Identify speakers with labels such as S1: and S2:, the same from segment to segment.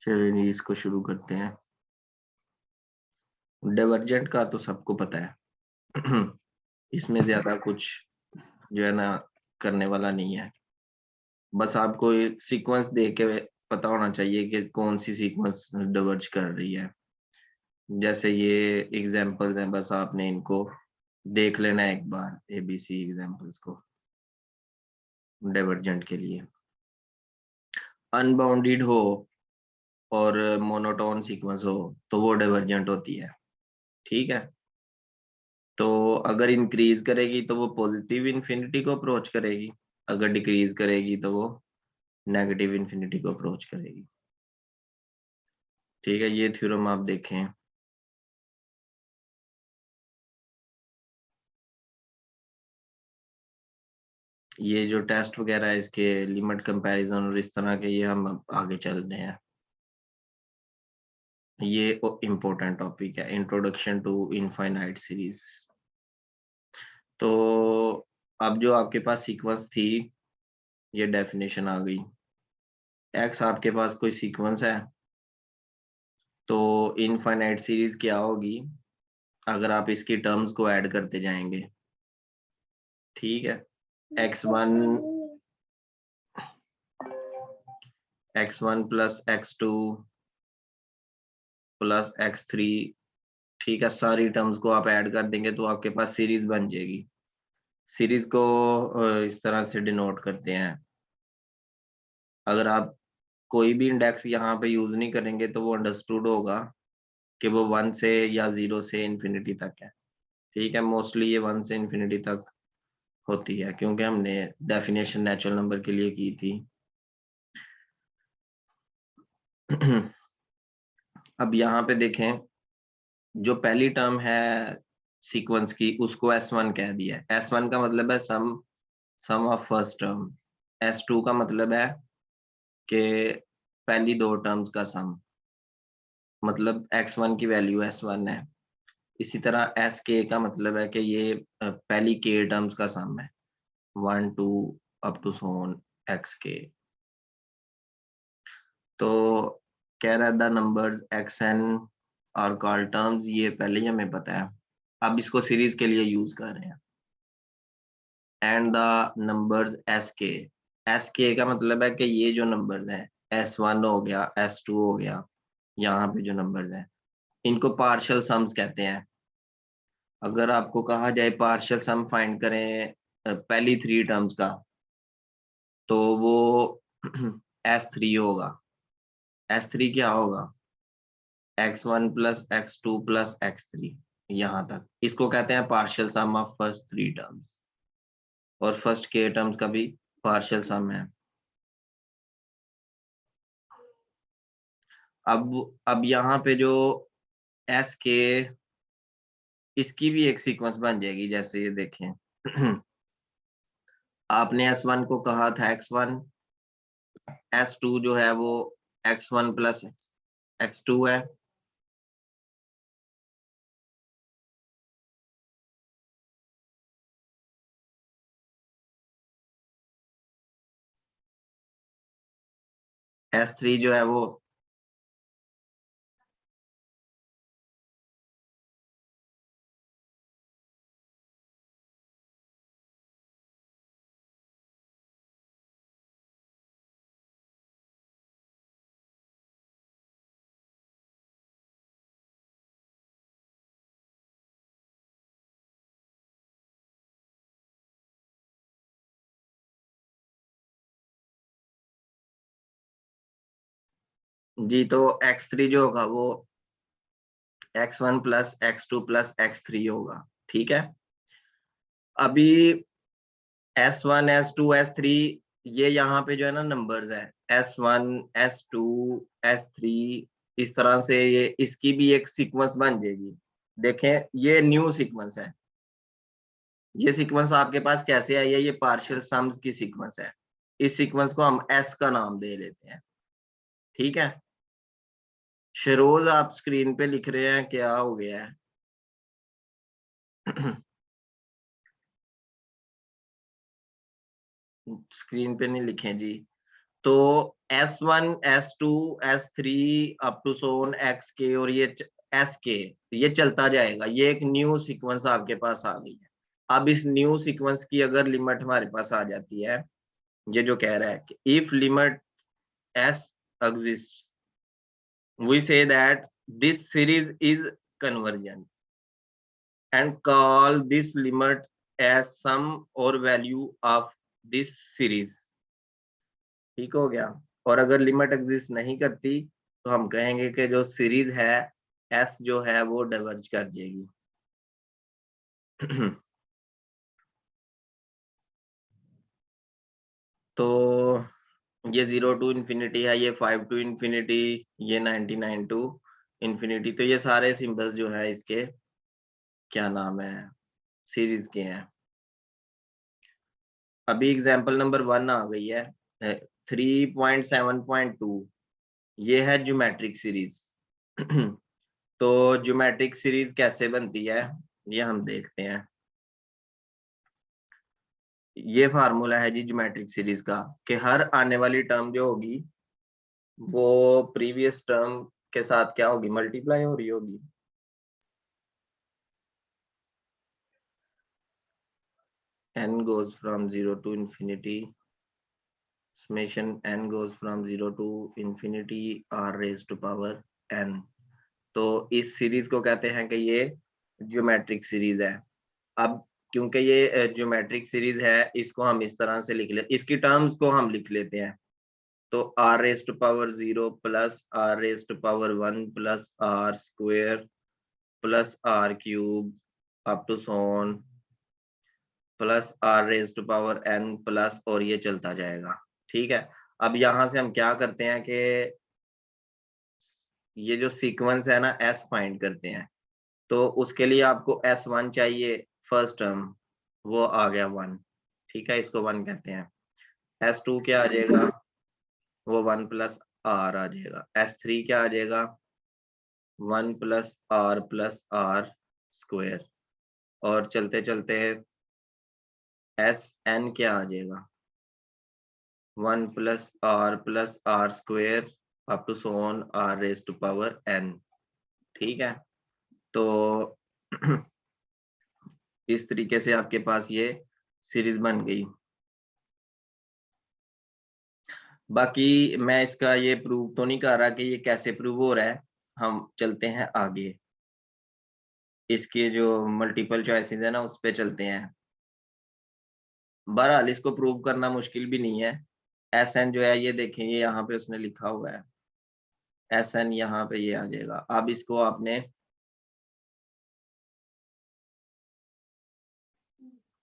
S1: चलिए इसको शुरू करते हैं। डाइवर्जेंट का तो सबको पता है। इसमें ज्यादा कुछ जो है ना करने वाला नहीं है। बस आपको एक सीक्वेंस देख के पता होना चाहिए कि कौन सी सीक्वेंस डाइवर्ज कर रही है। जैसे ये एग्जांपल्स हैं, बस आपने इनको देख लेना है एक बार, एबीसी एग्जांपल्स को डाइवर्जेंट के लिए। अनबाउंडेड हो और मोनोटोन सीक्वेंस हो तो वो डाइवर्जेंट होती है। ठीक है, तो अगर इंक्रीज करेगी तो वो पॉजिटिव इन्फिनिटी को अप्रोच करेगी, अगर डिक्रीज करेगी तो वो नेगेटिव इन्फिनिटी को अप्रोच करेगी। ठीक है, ये थ्योरम आप देखें। ये जो टेस्ट वगैरह है इसके लिमिट कंपैरिजन और इस तरह के, ये हम अब आगे चल रहे हैं। ये इम्पोर्टेंट टॉपिक है, इंट्रोडक्शन टू इनफाइनाइट सीरीज। तो अब जो आपके पास सीक्वेंस थी, ये डेफिनेशन आ गई। एक्स आपके पास कोई सीक्वेंस है तो इनफाइनाइट सीरीज क्या होगी अगर आप इसकी टर्म्स को ऐड करते जाएंगे। ठीक है, x1 plus x2 plus x3, ठीक है, सारी टर्म्स को आप ऐड कर देंगे तो आपके पास सीरीज बन जाएगी। सीरीज को इस तरह से डिनोट करते हैं। अगर आप कोई भी इंडेक्स यहाँ पे यूज नहीं करेंगे तो वो अंडरस्टूड होगा कि वो 1 से या 0 से इन्फिनिटी तक है। ठीक है, मोस्टली ये 1 से इन्फिनिटी तक होती है क्योंकि हमने डेफिनेशन नेचुरल नंबर के लिए की थी। अब यहाँ पे देखें, जो पहली टर्म है सीक्वेंस की उसको S1 कह दिया है। S1 का मतलब है सम ऑफ फर्स्ट टर्म। S2 का मतलब है कि पहली दो टर्म्स का सम, मतलब x1 की वैल्यू S1 है। इसी तरह SK का मतलब है कि ये पहली k टर्म्स का सम है, 1 2 अप टू सोन xk। तो कह रहा है द नंबर्स xn और कॉल टर्म्स, ये पहले ही हमें पता है। अब इसको सीरीज के लिए यूज कर रहे हैं। एंड द नंबर्स एस के का मतलब है कि ये जो नंबर्स हैं, S1 हो गया, S2 हो गया, यहाँ पे जो नंबर्स हैं इनको पार्शियल सम्स कहते हैं। अगर आपको कहा जाए पार्शियल सम फाइंड करें पहली थ्री टर्म्स का, तो वो S3 होगा। S3 क्या होगा, x1 plus x2 plus x3, यहाँ तक इसको कहते हैं partial sum of first three terms. और फर्स्ट के टर्म्स का भी पार्शियल सम है। अब यहाँ पे जो एस के, इसकी भी एक सीक्वेंस बन जाएगी। जैसे ये देखें, आपने S1 को कहा था x1, S2 जो है वो x1 प्लस x2 है। S3 जो है वो जी, तो x3 जो होगा वो x1 plus x2 plus x3 होगा। ठीक है, अभी S1 S2 S3, ये यहाँ पे जो है ना नंबर्स है, S1 S2 S3, इस तरह से ये इसकी भी एक सीक्वेंस बन जाएगी। देखें, ये न्यू सीक्वेंस है। ये सीक्वेंस आपके पास कैसे आई है, ये पार्शियल सम्स की सीक्वेंस है। इस सीक्वेंस को हम S का नाम दे लेते हैं। ठीक है, शरोज आप स्क्रीन पे लिख रहे हैं, क्या हो गया है? स्क्रीन पे नहीं लिखें जी। तो S1 S2 S3 up to Son XK और ये SK ये चलता जाएगा। ये एक न्यू सीक्वेंस आपके पास आ गई है। अब इस न्यू सीक्वेंस की अगर लिमिट हमारे पास आ जाती है, ये जो कह रहा है कि if limit S exists we say that this series is convergent and call this limit as sum or value of this series। ठीक हो गया। और अगर लिमिट एग्जिस्ट नहीं करती तो हम कहेंगे कि जो सीरीज है एस जो है वो डाइवर्ज कर जाएगी। तो ये 0 टू इंफिनिटी है, ये 5 टू इंफिनिटी, ये 99 टू इंफिनिटी। तो ये सारे सिंबल्स जो है इसके क्या नाम है सीरीज के हैं। अभी एग्जांपल नंबर 1 आ गई है 3.7.2, ये है ज्योमेट्रिक सीरीज। तो ज्योमेट्रिक सीरीज कैसे बनती है ये हम देखते हैं। ये फार्मूला है जी ज्योमेट्रिक सीरीज का कि हर आने वाली टर्म जो होगी वो प्रीवियस टर्म के साथ क्या होगी, मल्टीप्लाई हो रही होगी। n goes from 0 to infinity summation n goes from 0 to infinity r raised to power n। तो इस सीरीज को कहते हैं कि ये ज्योमेट्रिक सीरीज है। अब क्योंकि ये ज्योमेट्रिक सीरीज है इसको हम इस तरह से लिख लेते, इसकी टर्म्स को हम लिख लेते हैं। तो r raise to power 0 plus r raise to power 1 plus r square plus r cube up to so on plus r raise to power n plus, और ये चलता जाएगा। ठीक है। अब यहां से हम क्या करते हैं कि ये जो सीक्वेंस है ना s फाइंड करते हैं। तो उसके लिए आपको S1 चाहिए फर्स्ट टर्म, वो आ गया 1। ठीक है, इसको 1 कहते हैं। S2 क्या आ जाएगा, वो 1 प्लस r आ जाएगा। S3 क्या आ जाएगा, 1 प्लस r स्क्वायर। और चलते चलते Sn क्या आ जाएगा, 1 plus r square up to so on r raise to power n। ठीक है। तो इस तरीके से आपके पास ये सीरीज बन गई। बाकी मैं इसका ये प्रूव तो नहीं कर रहा कि ये कैसे प्रूव हो रहा है, हम चलते हैं आगे। इसके जो मल्टीपल चॉइसेस है ना उस पे चलते हैं। बहरहाल इसको प्रूव करना मुश्किल भी नहीं है। Sn जो है ये देखें, ये यहाँ पे उसने लिखा हुआ है Sn, यहाँ पे ये आ जाएगा। अब इसको आपने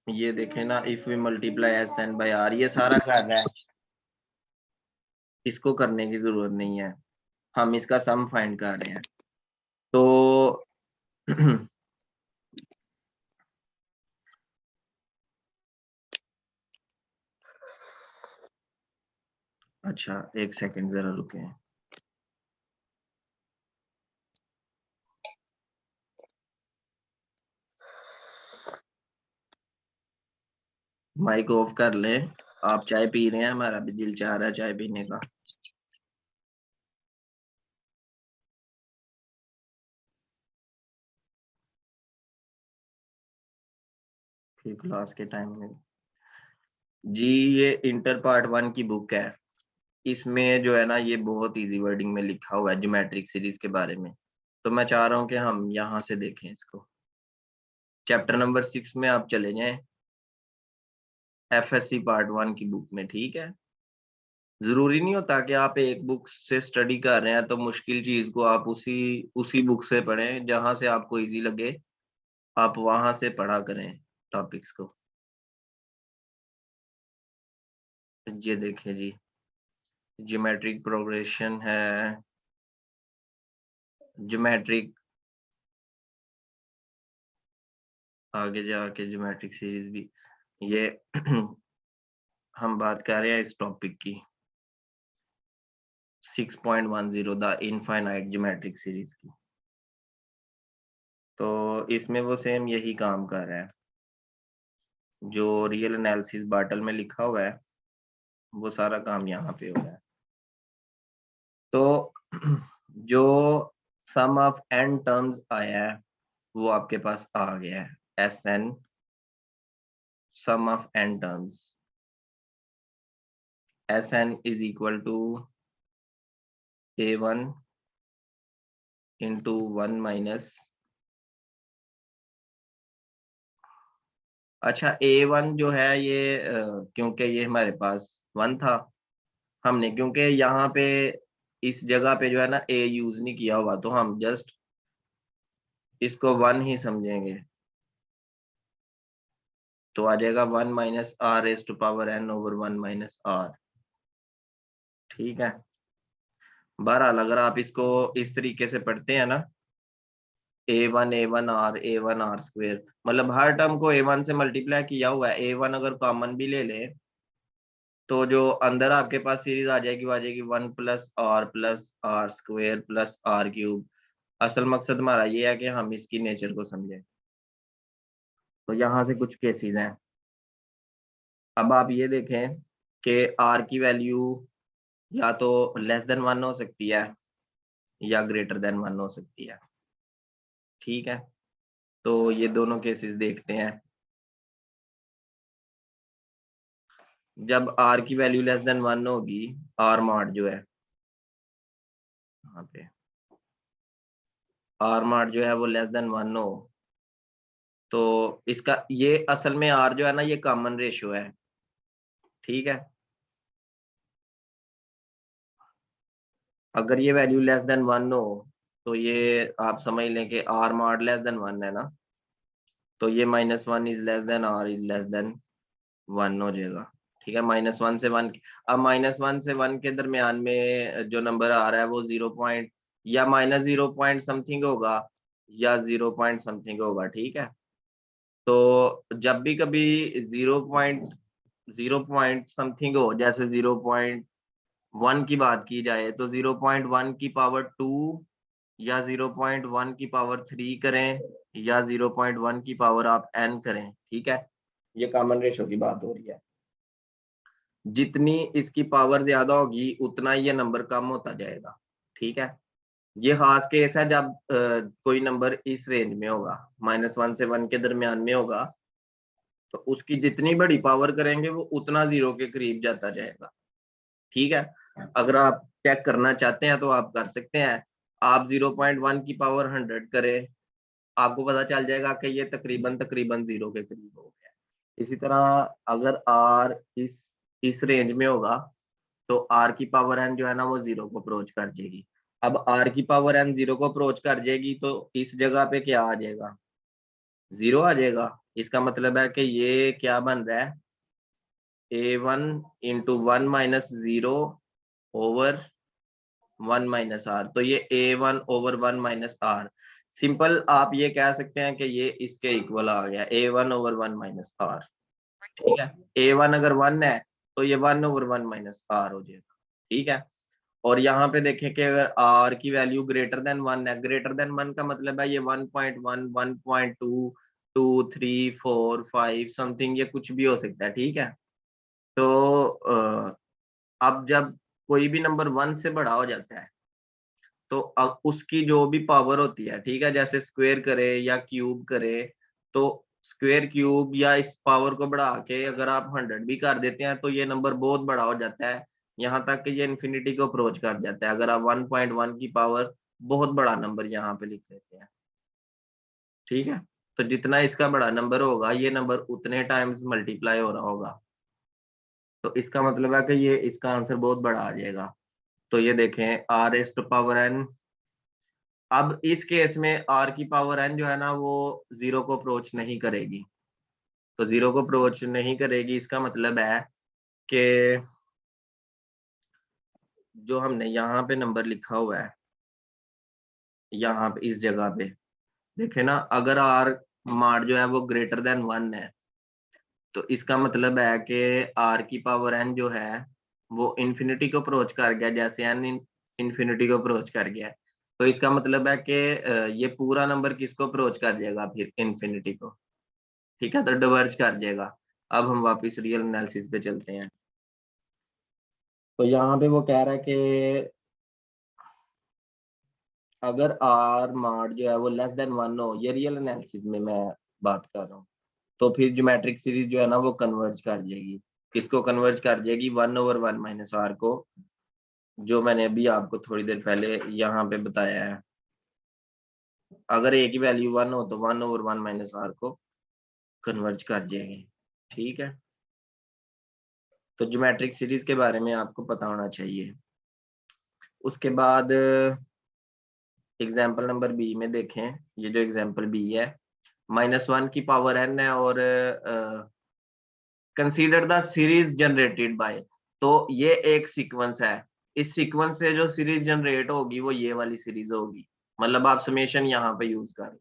S1: ये देखें ना, if we multiply Sn by r, ये सारा कर रहा है, इसको करने की जरूरत नहीं है, हम इसका सम फाइंड कर रहे हैं। तो अच्छा एक सेकंड जरा रुके। माइक ऑफ कर लें। आप चाय पी रहे हैं, हमारा भी दिल चाह रहा है चाय पीने का। फिर क्लास के टाइम में जी, ये इंटर पार्ट 1 की बुक है। इसमें जो है ना ये बहुत इजी वर्डिंग में लिखा हुआ है ज्योमेट्रिक सीरीज के बारे में। तो मैं चाह रहा हूँ कि हम यहाँ से देखें इसको। चैप्टर नंबर 6 में आप चले जाएं, FSC पार्ट 1 की बुक में। ठीक है। जरूरी नहीं होता कि आप एक बुक से स्टडी कर रहे हैं तो मुश्किल चीज को आप उसी उसी बुक से पढ़ें, जहां से आपको इजी लगे आप वहां से पढ़ा करें टॉपिक्स को। ये देखिए जी, ज्योमेट्रिक प्रोग्रेशन है, ज्योमेट्रिक, आगे जाके ज्योमेट्रिक सीरीज भी, ये हम बात कर रहे हैं इस टॉपिक की 6.10 द इनफाइनाइट ज्योमेट्रिक सीरीज की। तो इसमें वो सेम यही काम कर रहा है जो रियल एनालिसिस बाटल में लिखा हुआ है, वो सारा काम यहाँ पे हो रहा है। तो जो सम ऑफ n टर्म्स आया है वो आपके पास आ गया है, Sn sum of n terms, Sn is equal to A1 into 1 minus, अच्छा A1 जो है ये क्योंकि ये हमारे पास 1 था, हमने क्योंकि यहाँ पे इस जगह पे जो है ना A यूज नहीं किया हुआ, तो हम जस्ट इसको 1 ही समझेंगे, तो आ जाएगा 1 minus R raise to power n over 1 minus R. ठीक है, बहरहाल अगर आप इसको इस तरीके से पढ़ते हैं ना, A1 आर स्क्वेयर, मतलब हर टर्म को A1 से मल्टीप्लाई किया हुआ है, A1 अगर कॉमन भी ले ले तो जो अंदर आपके पास सीरीज आ जाएगी वो आ जाएगी 1 plus R square plus R cube. असल मकसद हमारा ये है कि हम इसकी नेचर को समझें। तो यहाँ से कुछ केसेस हैं, अब आप ये देखें कि आर की वैल्यू या तो लेस देन 1 हो सकती है या ग्रेटर देन 1 हो सकती है। ठीक है, तो ये दोनों केसेस देखते हैं। जब आर की वैल्यू लेस देन 1 होगी, आर मॉड जो है यहाँ पे, आर मॉड जो है वो लेस देन 1 हो, तो इसका ये असल में आर जो है ना ये कॉमन रेशियो है। ठीक है, अगर ये वैल्यू लेस देन 1 हो तो ये आप समझ लें कि आर मॉड लेस देन 1 है ना, तो ये -1 is less than R is less than 1 हो जाएगा। ठीक है, -1 से 1, अब -1 से 1 के दरमियान में जो नंबर आ रहा है वो 0 पॉइंट या -0 पॉइंट समथिंग होगा या 0 पॉइंट समथिंग होगा। ठीक है, तो जब भी कभी 0 पॉइंट समथिंग हो, जैसे 0.1 की बात की जाए तो 0.1 की पावर 2 या 0.1 की पावर 3 करें या 0.1 की पावर आप n करें। ठीक है, ये कॉमन रेशो की बात हो रही है। जितनी इसकी पावर ज्यादा होगी उतना ये नंबर कम होता जाएगा। ठीक है, ये खास केस है जब कोई नंबर इस रेंज में होगा, -1 से 1 के दरमियान में होगा, तो उसकी जितनी बड़ी पावर करेंगे वो उतना 0 के करीब जाता जाएगा। ठीक है, अगर आप चेक करना चाहते हैं तो आप कर सकते हैं, आप 0.1 की पावर 100 करें, आपको पता चल जाएगा कि ये तकरीबन तकरीबन 0 के करीब हो गया। इसी तरह अगर r इस रेंज में होगा तो r की पावर n जो है ना वो 0 को अप्रोच कर जाएगी। अब r की पावर n 0 को अप्रोच कर जाएगी तो इस जगह पे क्या आ जाएगा, 0 आ जाएगा। इसका मतलब है कि ये क्या बन रहा है, A1 into 1 minus 0 over 1 minus R, तो ये A1 over 1 minus are, simple आप ये कह सकते हैं कि ये इसके इक्वल आ गया, A1 ओवर 1 माइनस आर। ठीक है, A1 अगर 1 है तो ये 1 ओवर 1 माइनस आर हो जाएगा। ठीक है, और यहाँ पे देखें कि अगर r की वैल्यू ग्रेटर देन 1 है, ग्रेटर देन 1 का मतलब है ये 1.1 1.2 2 3 4 5 समथिंग, ये कुछ भी हो सकता है। ठीक है, तो अब जब कोई भी नंबर 1 से बड़ा हो जाता है तो अब उसकी जो भी पावर होती है, ठीक है, जैसे स्क्वायर करे या क्यूब करे, तो स्क्वायर क्यूब या इस पावर को बढ़ा के अगर आप 100 भी कर देते हैं तो ये नंबर बहुत बड़ा हो जाता है, यहाँ तक कि ये इन्फिनिटी को अप्रोच कर जाता है। अगर आप 1.1 की पावर बहुत बड़ा नंबर यहाँ पे लिख लेते हैं। ठीक है, तो जितना इसका बड़ा नंबर होगा ये नंबर उतने टाइम्स मल्टीप्लाई हो रहा होगा, तो इसका मतलब है कि ये इसका आंसर बहुत बड़ा आ जाएगा। तो ये देखें r raise to power n, अब इस केस में r की पावर n जो है ना वो 0 को अप्रोच नहीं करेगी, तो 0 को अप्रोच नहीं करेगी, इसका मतलब है कि जो हमने यहाँ पे नंबर लिखा हुआ है, यहाँ पे इस जगह पे देखे ना, अगर r मार जो है वो ग्रेटर देन 1 है तो इसका मतलब है कि r की पावर n जो है वो इन्फिनिटी को अप्रोच कर गया, जैसे n इन्फिनिटी को अप्रोच कर गया है, तो इसका मतलब है कि ये पूरा नंबर किसको अप्रोच कर जाएगा, फिर इन्फिनिटी को। ठीक है, तो डिवर्ज कर जाएगा। अब हम वापस रियल एनालिसिस पे चलते हैं। तो यहाँ पे वो कह रहा है कि अगर आर मार्ट जो है वो लेस देन 1 हो, ये रियल एनालिसिस में मैं बात कर रहा हूँ, तो फिर ज्योमेट्रिक सीरीज जो है ना वो कन्वर्ज कर जाएगी। किसको कन्वर्ज कर जाएगी? 1/1 माइनस आर को, जो मैंने अभी आपको थोड़ी देर पहले यहाँ पे बताया है। अगर ए की वैल्यू 1 हो तो 1/1 माइनस आर को कन्वर्ज कर जाएगी। ठीक है, तो ज्योमेट्रिक सीरीज के बारे में आपको पता होना चाहिए। उसके बाद एग्जाम्पल नंबर बी में देखें, ये जो एग्जाम्पल बी है, -1 की पावर n है और consider the series generated by, तो ये एक सीक्वेंस है। इस सीक्वेंस से जो सीरीज जनरेट होगी वो ये वाली सीरीज होगी, मतलब आप समेशन यहाँ पे यूज कर रहे हैं।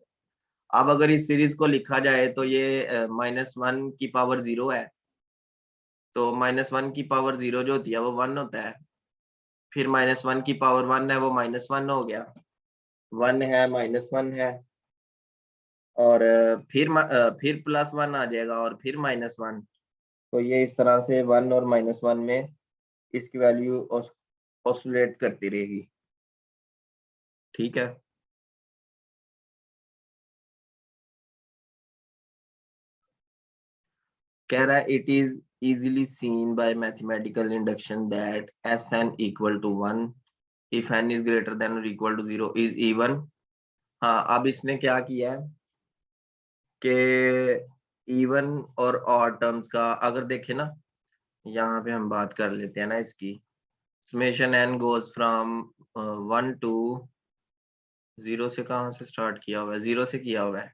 S1: अब अगर इस सीरीज को लिखा जाए तो ये -1 की पावर 0 है, तो -1 की पावर 0 जो होती है वो 1 होता है, फिर -1 की पावर 1 है वो -1 हो गया, 1 है -1 है, और फिर +1 आ जाएगा और फिर -1, तो ये इस तरह से 1 और -1 में इसकी वैल्यू ऑसिलेट करती रहेगी। ठीक है, कह रहा है it is easily seen by mathematical induction that Sn equal to 1 if n is greater than or equal to 0 is even। हाँ, अब इसने क्या किया है कि इवन और ऑड टर्म्स का अगर देखें ना, यहाँ पे हम बात कर लेते हैं ना इसकी, summation n goes from 1 to 0 से, कहाँ से स्टार्ट किया हुआ है? 0 से किया हुआ है,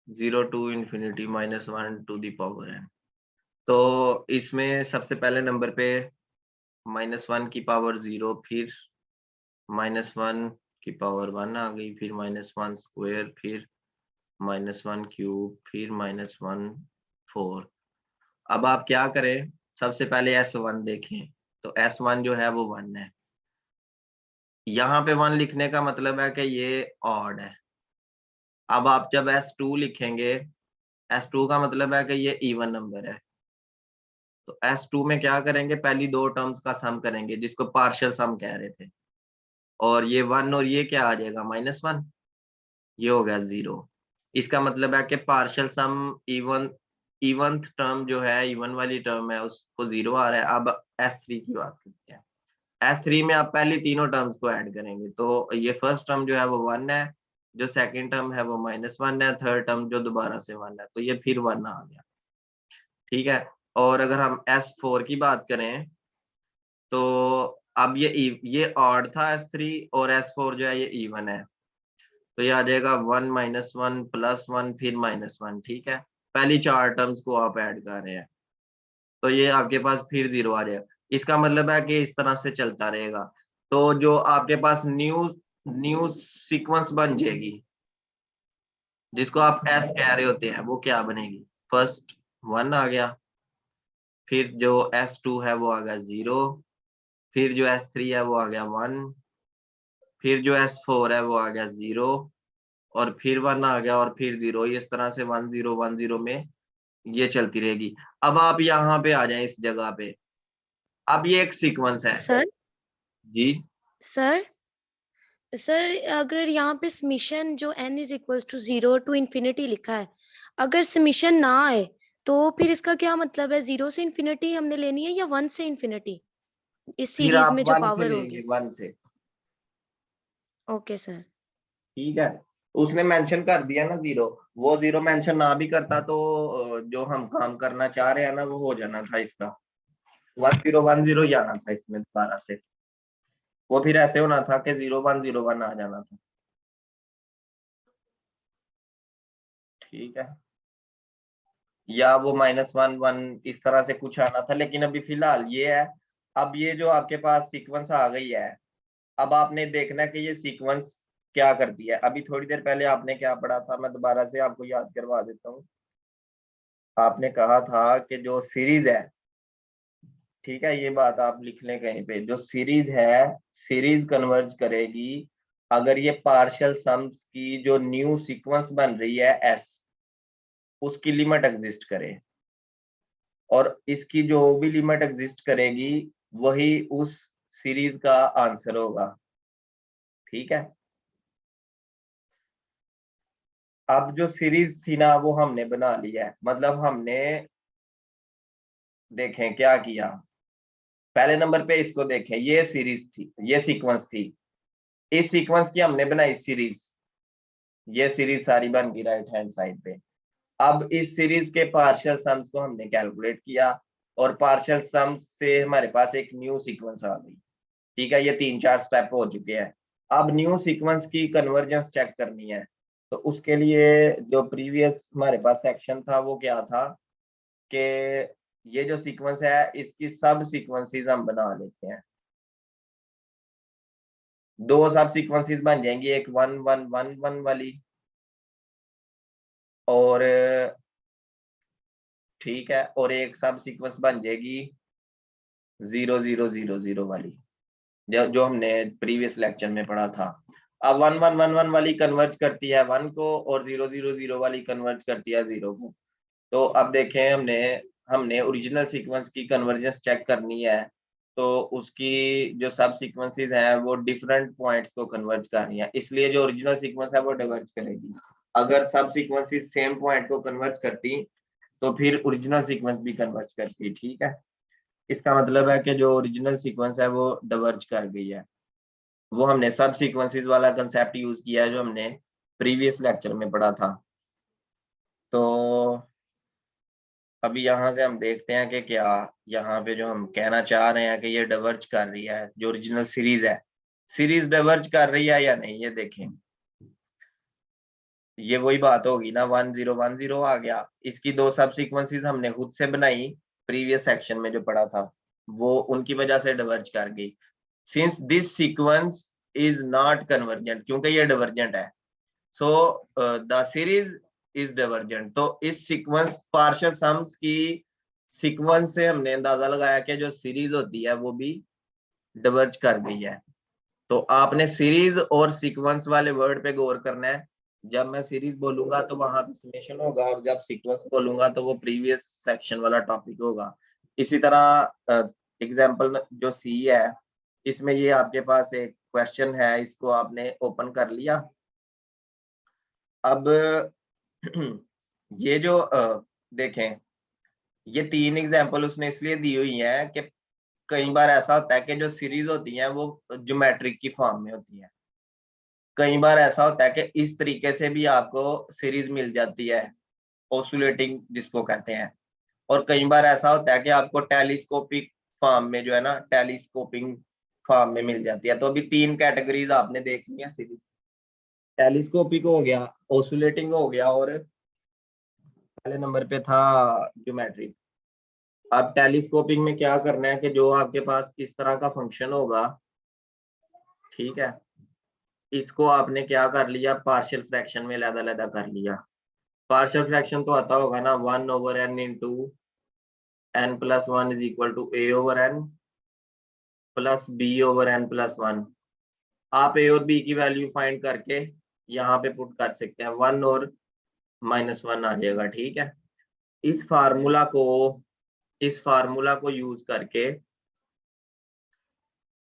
S1: 0 to infinity -1 to the power n। तो इसमें सबसे पहले नंबर पे -1 की पावर 0, फिर -1 की पावर 1 आ गई, फिर -1 स्क्वायर, फिर -1 क्यूब, फिर -1 4। अब आप क्या करें, सबसे पहले S1 देखें, तो S1 जो है वो 1 है। यहाँ पे 1 लिखने का मतलब है कि ये ऑड है। अब आप जब S2 लिखेंगे, S2 का मतलब है कि ये इवन नंबर है। तो S2 में क्या करेंगे, पहली दो टर्म्स का सम करेंगे, जिसको पार्शियल सम कह रहे थे, और ये 1 और ये क्या आ जाएगा, -1, ये हो गया 0। इसका मतलब है कि पार्शियल सम इवनथ टर्म जो है, इवन वाली टर्म है, उसको 0 आ रहा है। अब S3 की बात करते हैं। S3 में आप पहली तीनों टर्म्स को ऐड करेंगे, तो ये फर्स्ट टर्म जो है वो 1 है, जो सेकंड टर्म है वो -1 है, थर्ड टर्म जो दोबारा से 1 है, तो ये फिर 1 आ गया। ठीक है, और अगर हम S4 की बात करें, तो अब ये ऑड था S3, और S4 जो है ये इवन है, तो ये आ जाएगा 1 -1 +1 फिर -1। ठीक है, पहली चार टर्म्स को आप ऐड कर रहे हैं, तो ये आपके पास फिर 0 आ जाएगा। इसका मतलब है कि इस तरह से चलता रहेगा। तो जो आपके पास न्यू न्यू सीक्वेंस बन जाएगी, जिसको आप S कह रहे होते हैं, वो क्या बनेगी? फर्स्ट 1 आ गया, फिर जो S2 है वो आ गया 0, फिर जो S3 है वो आ गया 1, फिर जो S4 है वो आ गया 0, और फिर 1 आ गया, और फिर 0। इस तरह से 1 0 1 0 में ये चलती रहेगी। अब आप यहाँ पे आ जाएं इस जगह पे, अब ये एक सीक्वेंस है
S2: सर
S1: जी।
S2: सर सर अगर यहाँ पे समीशन जो n is equals to 0 to infinity लिखा है, अगर समीशन ना आए तो फिर इसका क्या मतलब है? 0 से इन्फिनिटी हमने लेनी है या 1 से इन्फिनिटी इस
S1: फिर
S2: सीरीज
S1: आप
S2: में जो
S1: 1 से
S2: पावर
S1: लेंगे,
S2: होगी?
S1: 1 से।
S2: Okay sir.
S1: ठीक है, उसने मेंशन कर दिया ना 0, वो 0 मेंशन ना भी करता तो जो हम काम करना चाह रहे हैं ना वो हो जाना था इसका, 1010 ही आना था इसमें दोबारा से। वो फिर ऐसे होना था कि 0101 आ जाना था। ठीक है, या वो -1 1 इस तरह से कुछ आना था, लेकिन अभी फिलहाल ये है। अब ये जो आपके पास सीक्वेंस आ गई है, अब आपने देखना है कि ये सीक्वेंस क्या करती है। अभी थोड़ी देर पहले आपने क्या पढ़ा था, मैं दोबारा से आपको याद करवा देता हूँ। आपने कहा था कि जो सीरीज है, ठीक है, ये बात आप लिख लें कहीं पे, जो सीरीज है, सीरीज कन्वर्ज करेगी अगर ये पार्शियल सम्स की जो न्यू सीक्वेंस बन रही है S, उसकी लिमिट एग्जिस्ट करे, और इसकी जो भी लिमिट एग्जिस्ट करेगी वही उस सीरीज का आंसर होगा। ठीक है, अब जो सीरीज थी ना वो हमने बना लिया है, मतलब हमने देखें क्या किया। पहले नंबर पे इसको देखें, ये सीरीज थी, ये सीक्वेंस थी, इस सीक्वेंस की हमने बनाई सीरीज, ये सीरीज सारी बन गई राइट हैंड साइड पे। अब इस सीरीज के पार्शियल सम्स को हमने कैलकुलेट किया और पार्शियल सम्स से हमारे पास एक न्यू सीक्वेंस आ गई। ठीक है, ये 3-4 स्टेप हो चुके हैं। अब न्यू सीक्वेंस की कन्वर्जेंस चेक करनी है, तो उसके लिए जो प्रीवियस हमारे पास सेक्शन था वो क्या था कि ये जो सीक्वेंस है इसकी सब सीक्वेंसेस हम बना लेते हैं। दो सब सीक्वेंसेस बन जाएंगी, एक 1-1-1-1 वाली, और ठीक है, और एक सब सीक्वेंस बन जाएगी 0-0-0-0 वाली, जो हमने प्रीवियस लेक्चर में पढ़ा था। अब 1-1-1-1 वाली कन्वर्ज करती है 1 को और 0-0-0 वाली कन्वर्ज करती है 0 को। तो अब देखें, हमने हमने ओरिजिनल सीक्वेंस की कन्वर्जेंस चेक करनी है, तो उसकी जो सब सीक्वेंसेस हैं वो डिफरेंट पॉइंट्स को कन्वर्ज कर रही हैं, इसलिए जो ओरिजिनल सीक्वेंस है वो डिवर्ज करेगी। अगर सब सीक्वेंसेस सेम पॉइंट को कन्वर्ज करती तो फिर ओरिजिनल सीक्वेंस भी कन्वर्ज करती। ठीक है, इसका मतलब है कि जो ओरिजिनल सीक्वेंस है वो डिवर्ज कर गई है। वो हमने सब सीक्वेंसेस वाला कंसेप्ट यूज किया है जो हमने प्रीवियस लेक्चर में पढ़ा था। तो अभी यहाँ से हम देखते हैं कि क्या यहाँ पे जो हम कहना चाह रहे हैं कि ये डिवर्ज कर रही है, जो ओरिजिनल सीरीज है, सीरीज डिवर्ज कर रही है या नहीं, ये देखें। ये वही बात होगी ना, 1-0-1-0 आ गया, इसकी दो सब सीक्वेंसेस हमने खुद से बनाई प्रीवियस सेक्शन में जो पढ़ा था, वो उनकी वजह से डिवर्ज कर गई। Since this sequence is not convergent, क्योंकि ये डिवर्जेंट है, so the series is divergent. तो इस सीक्वेंस पार्शियल सम्स की सीक्वेंस से हमने अंदाजा लगाया कि जो सीरीज होती है वो भी डिवर्ज कर गई है। तो आपने सीरीज और सीक्वेंस वाले वर्ड पे गौर करना है। जब मैं सीरीज बोलूंगा तो वहां पे समेशन होगा, और जब सीक्वेंस बोलूंगा तो वो प्रीवियस सेक्शन वाला टॉपिक होगा। इसी तरह एग्जांपल जो सी है, इसमें ये आपके पास एक क्वेश्चन है, इसको आपने ओपन कर लिया। अब ये जो देखें, ये 3 एग्जांपल उसने इसलिए दी हुई है कि कई बार ऐसा होता है कि जो सीरीज होती है वो ज्योमेट्रिक की फॉर्म में होती है। कई बार ऐसा होता है कि इस तरीके से भी आपको सीरीज मिल जाती है, ऑसिलेटिंग जिसको कहते हैं। और कई बार ऐसा होता है कि आपको टेलीस्कोपिक फॉर्म में जो है ना, टेलीस्कोपिंग फॉर्म में मिल जाती है। तो अभी 3 कैटेगरीज आपने देख ली है सीरीज, टेलीस्कोपिक हो गया, ऑसिलेटिंग हो गया, और पहले नंबर पे था ज्योमेट्रिक। अब टेलीस्कोपिंग में क्या करना है कि जो आपके पास इस तरह का फंक्शन होगा, ठीक है, इसको आपने क्या कर लिया, पार्शियल फ्रैक्शन में अलग-अलग कर लिया। पार्शियल फ्रैक्शन तो आता होगा ना, 1/n into n+1 is equal to a/n plus b/n+1। आप a और b की वैल्यू फाइंड करके यहाँ पे पुट कर सकते हैं, 1 और -1 आ जाएगा। ठीक है, इस फार्मूला को यूज करके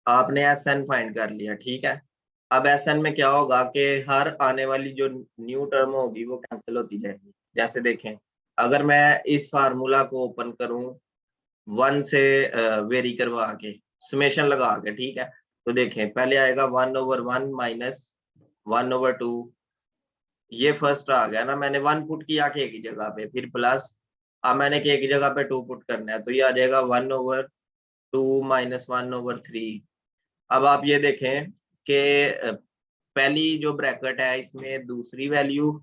S1: आपने Sn फाइंड कर लिया। ठीक है, अब Sn में क्या होगा कि हर आने वाली जो न्यू टर्म होगी वो कैंसिल होती जाएगी। जैसे देखें, अगर मैं इस फार्मूला को ओपन करूं 1 से वेरी करवा के, समेशन लगा के, ठीक है, तो देखें पहले आएगा 1/1 माइनस 1/2, ये फर्स्ट आ गया ना, मैंने 1 पुट किया के की जगह पे, फिर प्लस, अब मैंने के की जगह पे 2 पुट करना है, तो ये आ जाएगा 1/2 माइनस 1/3। अब आप ये देखें कि पहली जो ब्रैकेट है इसमें दूसरी वैल्यू,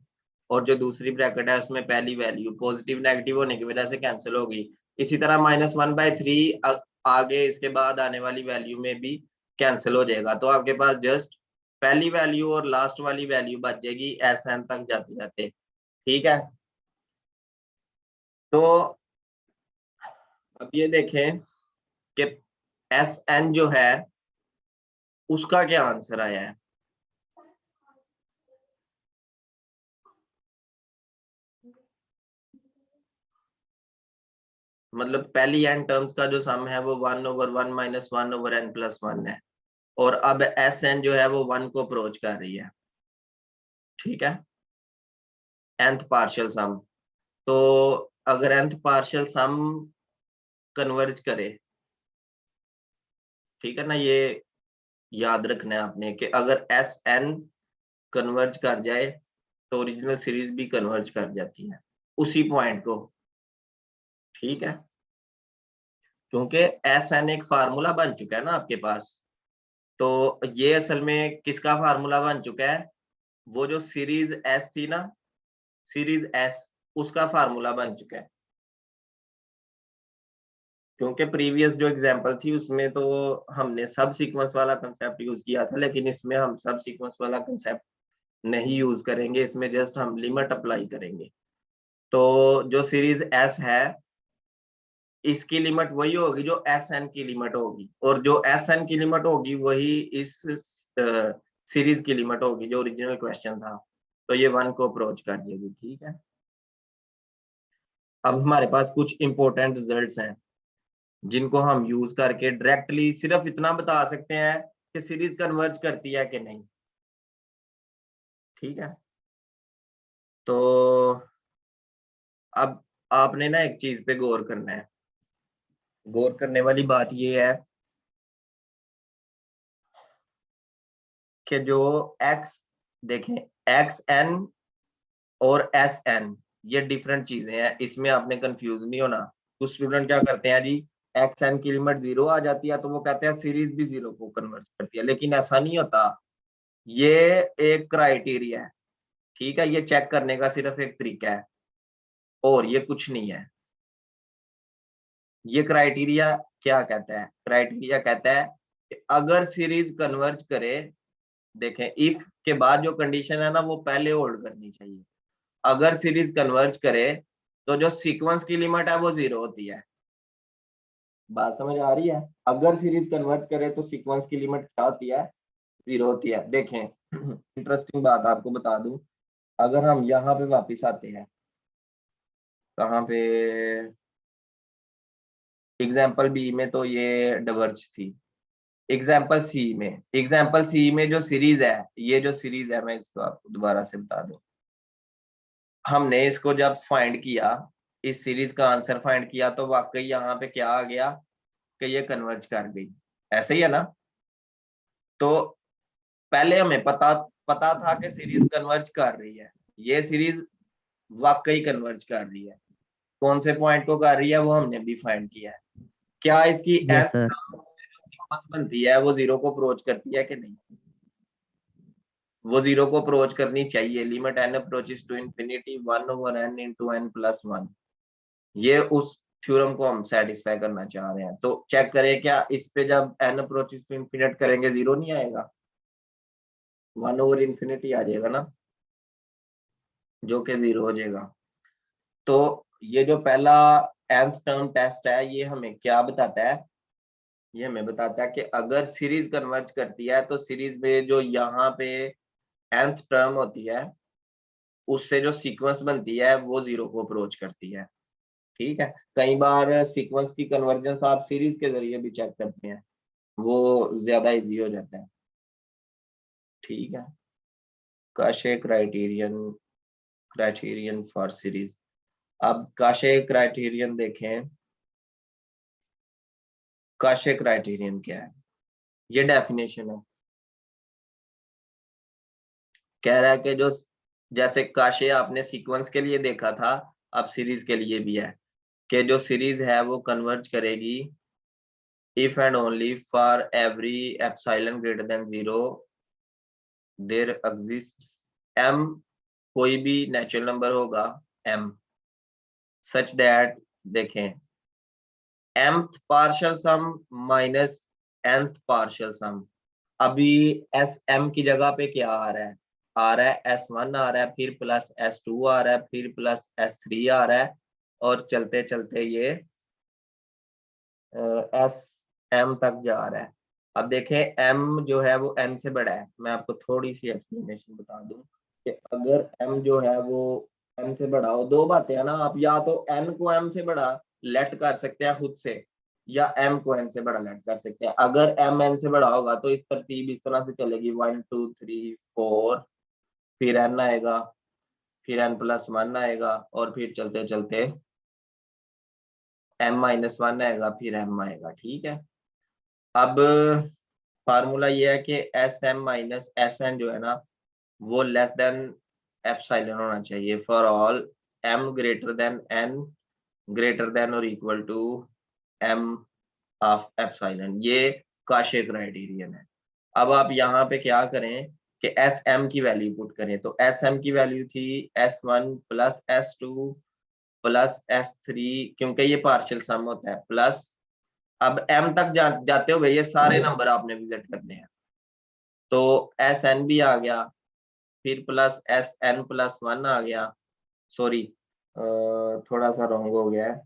S1: और जो दूसरी ब्रैकेट है उसमें पहली वैल्यू पॉजिटिव नेगेटिव होने की वजह से कैंसिल होगी। इसी तरह -1/3 आगे इसके बाद आने वाली वैल्यू में भी कैंसिल हो जाएगा। तो आपके पास जस्ट पहली वैल्यू और लास्ट वाली वैल्यू बच जाएगी Sn तक जाते जाते। ठीक है, तो अब ये देखें कि Sn जो है उसका क्या आंसर आया है। मतलब पहली n टर्म्स का जो सम है वो 1/1 - 1/n+1 है, और अब Sn जो है वो 1 को अप्रोच कर रही है, ठीक है, nth पार्शियल सम। तो अगर nth पार्शियल सम कन्वर्ज करे, ठीक है ना, ये याद रखना है आपने कि अगर Sn कन्वर्ज कर जाए तो ओरिजिनल सीरीज भी कन्वर्ज कर जाती है उसी पॉइंट को, ठीक है, क्योंकि Sn एक फार्मूला बन चुका है ना आपके पास। तो ये असल में किसका फार्मूला बन चुका है, वो जो सीरीज S थी ना, सीरीज S, उसका फार्मूला बन चुका है। क्योंकि प्रीवियस जो एग्जांपल थी उसमें तो हमने सब सीक्वेंस वाला कंसेप्ट यूज किया था, लेकिन इसमें हम सब सीक्वेंस वाला कंसेप्ट नहीं यूज करेंगे, इसमें जस्ट हम लिमिट अप्लाई करेंगे। तो जो सीरीज S है, इसकी लिमिट वही होगी जो Sn की लिमिट होगी, और जो Sn की लिमिट होगी वही इस सीरीज की लिमिट होगी जो ओरिजिनल क्वेश्चन था। तो ये 1 को अप्रोच कर देगी, ठीक है। अब हमारे पास कुछ इंपॉर्टेंट रिजल्ट्स हैं जिनको हम यूज करके डायरेक्टली सिर्फ इतना बता सकते हैं कि सीरीज कन्वर्ज करती है कि नहीं, ठीक है। तो अब आपने ना एक चीज पे गौर करना है, गौर करने वाली बात ये है कि जो x, देखें, xn और Sn ये डिफरेंट चीजें हैं, इसमें आपने कंफ्यूज नहीं होना। कुछ स्टूडेंट क्या करते हैं जी, xn की लिमिट 0 आ जाती है तो वो कहते हैं सीरीज भी 0 को कन्वर्ट करती है, लेकिन ऐसा नहीं होता। ये एक क्राइटेरिया है, ठीक है, ये चेक करने का सिर्फ एक तरीका है और ये कुछ नहीं है। ये क्राइटेरिया क्या कहता है, क्राइटेरिया कहता है कि अगर सीरीज कन्वर्ज करे, देखें इफ के बाद जो कंडीशन है ना वो पहले होल्ड करनी चाहिए। अगर सीरीज कन्वर्ज करे तो जो सीक्वेंस की लिमिट है वो 0 होती है। बात समझ आ रही है, अगर सीरीज कन्वर्ज करे तो सीक्वेंस की लिमिट क्या होती है, 0 होती है। देखें इंटरेस्टिंग बात आपको बता दूं, अगर हम यहाँ पे वापस आते हैं, कहाँ पे, एग्जाम्पल बी में तो ये डिवर्ज थी, एग्जाम्पल सी में जो सीरीज है, ये जो सीरीज है, मैं इसको आपको दोबारा से बता दूं, हमने इसको जब फाइंड किया, इस सीरीज का आंसर फाइंड किया, तो वाकई यहाँ पे क्या आ गया कि ये कन्वर्ज कर गई, ऐसे ही है ना। तो पहले हमें पता पता था कि सीरीज कन्वर्ज कर रही है, ये सीरीज वाकई कन्वर्ज कर रही है, कौन से पॉइंट को कर रही है वो हमने भी फाइंड किया है। क्या इसकी
S3: यस सर।
S1: बनती है वो 0 को अप्रोच करती है कि नहीं, वो 0 को अप्रोच करनी चाहिए। Limit n approaches to infinity 1/n into n+1, ये उस थ्योरम को हम सेटिस्फाई करना चाह रहे हैं। तो चेक करें क्या इस पे जब n अप्रोचेस टू इंफिनिट करेंगे 0 नहीं आएगा, 1/इंफिनिटी आ जाएगा ना, जो कि 0 हो जाएगा। तो ये जो पहला nth टर्म टेस्ट है ये हमें क्या बताता है, ये हमें बताता है कि अगर सीरीज कन्वर्ज करती है तो सीरीज में जो यहाँ पे nth टर्म होती है उससे जो सीक्वेंस बनती है वो 0 को अप्रोच करती है, ठीक है। कई बार सीक्वेंस की कन्वर्जेंस आप सीरीज के जरिए भी चेक करते हैं, वो ज्यादा इजी हो जाता है, ठीक है। काशे क्राइटेरियन फॉर सीरीज, अब काशे क्राइटेरियन देखें, काशे क्राइटेरियन क्या है, ये डेफिनेशन है, कह रहा है कि जो, जैसे काशे आपने सीक्वेंस के लिए देखा था, अब सीरीज के लिए भी है कि जो सीरीज है वो कन्वर्ज करेगी if and only for every epsilon greater than 0 there exists m, कोई भी नेचुरल नंबर होगा m, such that, देखें, mth पार्शियल सम माइनस nth पार्शियल सम, अभी sm की जगह पे क्या आ रहा है, आ रहा है s1 आ रहा है, फिर प्लस s2 आ रहा है, फिर प्लस s3 आ रहा है, और चलते चलते ये sm तक जा रहा है। अब देखें m जो है वो n से बड़ा है, मैं आपको थोड़ी सी एक्सप्लेनेशन बता दूं कि अगर m जो है वो n से बड़ा हो, दो बातें है ना, आप या तो n को m से बड़ा लेट कर सकते हैं खुद से, या m को n से बड़ा लेट कर सकते हैं। अगर m n से बड़ा होगा तो इस तरतीब इस तरह से चलेगी 1 2 3 4, फिर n आएगा, फिर n+1 आएगा, और फिर चलते चलते m-1 आएगा, फिर m आएगा। ठीक है, अब फार्मूला ये है कि Sm-Sn जो है ना वो लेस देन एप्सिलॉन होना चाहिए for all m greater than n greater than और equal to m of epsilon. ये काशे क्राइटेरियन है। अब आप यहाँ पे क्या करें कि Sm की वैल्यू पुट करें, तो Sm की वैल्यू थी S1 plus S2 plus S3, क्योंकि ये पार्शियल सम होता है, प्लस अब m तक जाते हुए ये सारे नंबर आपने विजिट करने हैं, तो Sn भी आ गया, फिर प्लस Sn+1 आ गया। सॉरी, थोड़ा सा रॉन्ग हो गया है,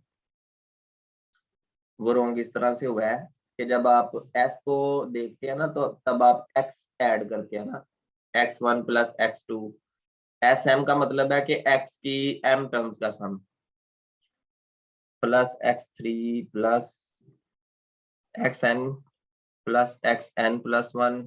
S1: वो रॉन्ग इस तरह से हुआ है कि जब आप s को देखते हैं ना तो तब आप x ऐड करते हैं ना, x1 प्लस x2। Sm का मतलब है कि x की m टर्म्स का sum, plus x3 plus xn plus xn+1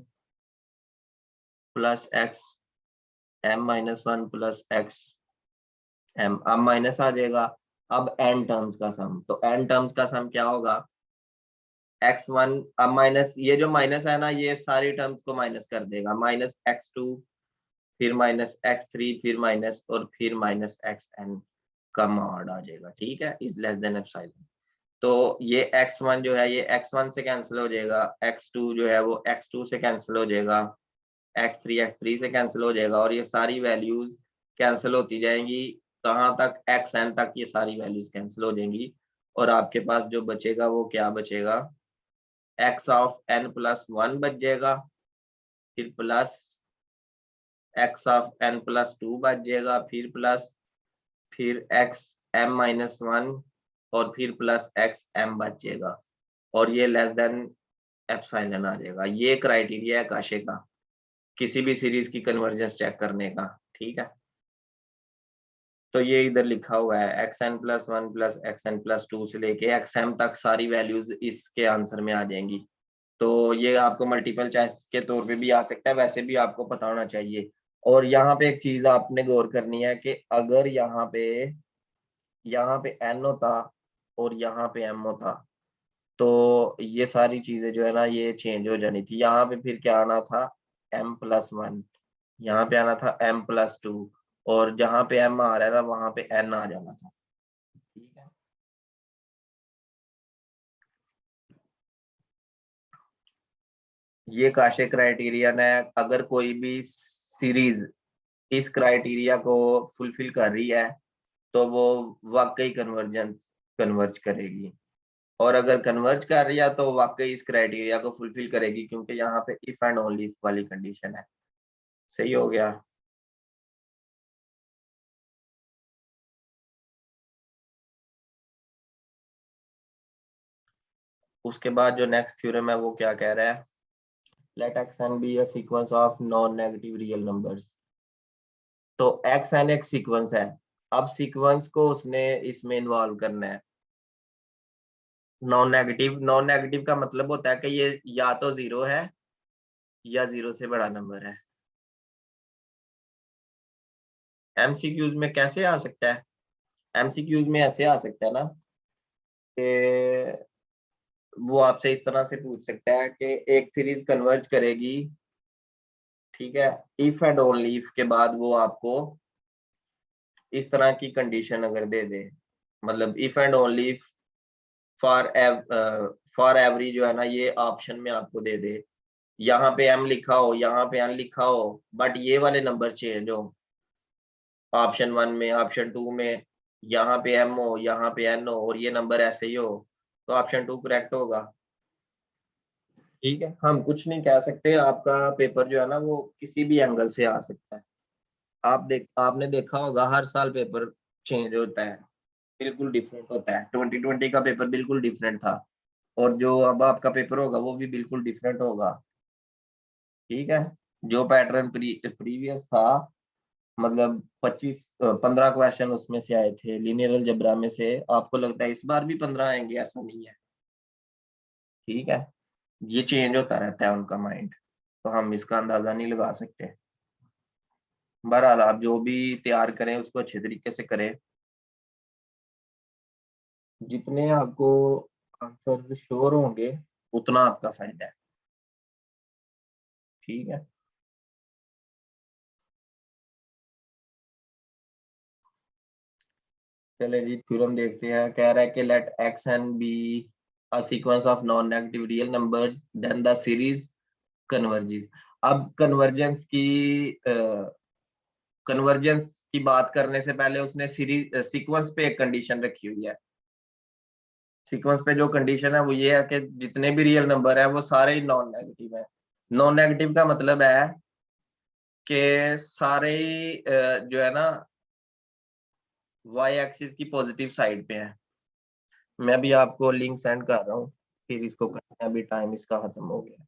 S1: plus xm-1 plus xm, अब माइनस आ जाएगा। अब n टर्म्स का सम, तो n टर्म्स का सम क्या होगा, x1, अब माइनस, ये जो माइनस है ना ये सारी टर्म्स को माइनस कर देगा, माइनस x2, फिर माइनस x3, फिर माइनस, और फिर माइनस xn का मॉड आ जाएगा। ठीक है, इज लेस देन एप्सिलॉन। तो ये x1 जो है ये x1 से कैंसिल हो जाएगा, x2 जो है वो x2 से कैंसिल हो जाएगा, x3 से कैंसिल हो जाएगा, और ये सारी वैल्यूज कैंसिल होती जाएंगी कहाँ तक, xn तक ये सारी वैल्यूज कैंसिल हो जाएंगी, और आपके पास जो बचेगा वो क्या बचेगा, x ऑफ n+1 बच जाएगा, फिर प्लस x ऑफ n+2 बच जाएगा, फिर प्लस, फिर xm-1, और फिर प्लस xm बच जाएगा, और ये लेस देन एप्सिलॉन आ जाएगा। ये क्राइटेरिया है काशे का किसी भी सीरीज की कन्वर्जेंस चेक करने का। ठीक है, तो ये इधर लिखा हुआ है xn+1 प्लस xn+2 से लेके xm तक सारी वैल्यूज इसके आंसर में आ जाएंगी। तो ये आपको मल्टीपल चॉइस के तौर पे भी आ सकता है, वैसे भी आपको पता होना चाहिए। और यहाँ पे एक चीज आपने गौर करनी है कि अगर यहाँ पे n होता और यहाँ पे m होता तो ये सारी चीजें जो है ना ये चेंज हो जानी थी। यहाँ पे फिर क्या आना था, m+1, यहाँ पे आना था m+2, और जहाँ पे m आ रहा है ना वहां पे n आ जाना था। ठीक है, ये काशे क्राइटेरियन है। अगर कोई भी सीरीज इस क्राइटेरिया को फुलफिल कर रही है तो वो वाकई कन्वर्ज करेगी, और अगर कन्वर्ज कर रही है तो वाकई इस क्राइटेरिया को फुलफिल करेगी, क्योंकि यहाँ पे इफ एंड ओनली इफ वाली कंडीशन है। सही हो गया। उसके बाद जो नेक्स्ट थ्योरम है वो क्या कह रहा है, let xn be a sequence of non negative real numbers. तो xn एक सीक्वेंस है, अब सीक्वेंस को उसने इसमें इन्वॉल्व करना है। नॉन नेगेटिव का मतलब होता है कि ये या तो जीरो है या जीरो से बड़ा नंबर है। एमसीक्यूज में कैसे आ सकता है, एमसीक्यूज में ऐसे आ सकता है ना कि वो आपसे इस तरह से पूछ सकता है कि एक सीरीज कन्वर्ज करेगी, ठीक है, इफ एंड ओनली इफ के बाद वो आपको इस तरह की कंडीशन अगर दे दे, मतलब if and only if for for every जो है ना ये ऑप्शन में आपको दे दे, यहाँ पे m लिखा हो, यहाँ पे n लिखा हो, बट ये वाले नंबर चेंज हो, ऑप्शन 1 में, ऑप्शन 2 में यहाँ पे m हो, यहाँ पे n हो, और ये नंबर ऐसे ही हो, तो ऑप्शन 2 करेक्ट होगा। ठीक है, हम कुछ नहीं कह सकते, आपका पेपर जो है ना वो किसी भी एंगल से आ सकता है। आपने देखा होगा हर साल पेपर चेंज होता है, बिल्कुल डिफरेंट होता है। 2020 का पेपर बिल्कुल डिफरेंट था, और जो अब आपका पेपर होगा वो भी बिल्कुल डिफरेंट होगा। ठीक है, जो पैटर्न प्रीवियस था मतलब 15 क्वेश्चन उसमें से आए थे लीनियर अलजेब्रा में से, आपको लगता है इस बार भी 15 आएंगे? ऐसा नहीं है, ठीक है, ये चेंज होता रहता है उनका माइंड, तो हम इसका अंदाजा नहीं लगा सकते। बहरहाल आप जो भी तैयार करें उसको अच्छे तरीके से करें, जितने आपको आंसर श्योर होंगे उतना आपका फायदा है, ठीक है। चले जी थ्योरम देखते हैं। कह रहा है कि let X N be a sequence of non negative real numbers then the series converges. अब कन्वर्जेंस की बात करने से पहले उसने सीरीज सीक्वेंस पे एक कंडीशन रखी हुई है। सीक्वेंस पे जो कंडीशन है वो ये है कि जितने भी रियल नंबर है वो सारे ही नॉन नेगेटिव है। नॉन नेगेटिव का मतलब है कि सारे ही जो है ना वाई एक्सिस की पॉजिटिव साइड पे है। मैं भी आपको लिंक सेंड कर रहा हूँ, फिर इसको करते हैं, अभी टाइम इसका खत्म हो गया।